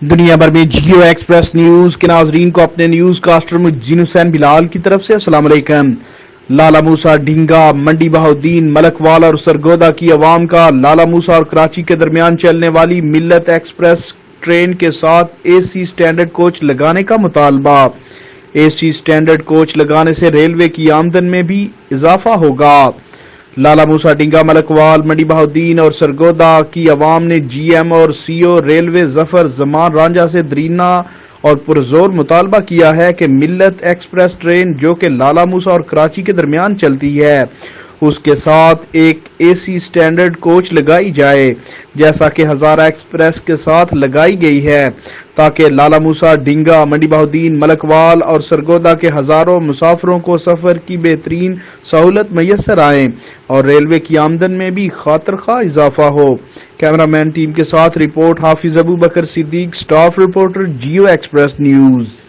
دنیا بھر میں جیو ایکسپریس نیوز کے ناظرین کو اپنے نیوز کاسٹر مجین حسین بلال کی طرف سے السلام علیکم۔ لالا موسیٰ ڈھینگا، منڈی بہاؤالدین، ملک والا اور سرگودا کی عوام کا لالا موسیٰ اور کراچی کے درمیان چلنے والی ملت ایکسپریس ٹرین کے ساتھ اے سی سٹینڈرڈ کوچ لگانے کا مطالبہ۔ اے سی سٹینڈرڈ کوچ لگانے سے ریلوے کی آمدن میں بھی اضافہ ہوگا۔ لالا موسیٰ ڈھینگا، ملک وال، منڈی بہاؤالدین اور سرگودا کی عوام نے جی ایم اور سی او ریلوے ظفر زمان رانجھا سے درینا اور پرزور مطالبہ کیا ہے کہ ملت ایکسپریس ٹرین جو کہ لالا موسیٰ اور کراچی کے درمیان چلتی ہے اس کے ساتھ ایک اے سی سٹینڈرڈ کوچ لگائی جائے جیسا کہ ہزارہ ایکسپریس کے ساتھ لگائی گئی ہے، تاکہ لالا موسیٰ ڈھینگا، منڈی بہاؤالدین، ملک وال اور سرگودا کے ہزاروں مسافروں کو سفر کی بہترین سہولت میسر آئے اور ریلوے کی آمدن میں بھی خاطر خواہ اضافہ ہو۔ کیمرامین ٹیم کے ساتھ report Hafiz Abu Bakr Siddique, staff reporter Geo Express news.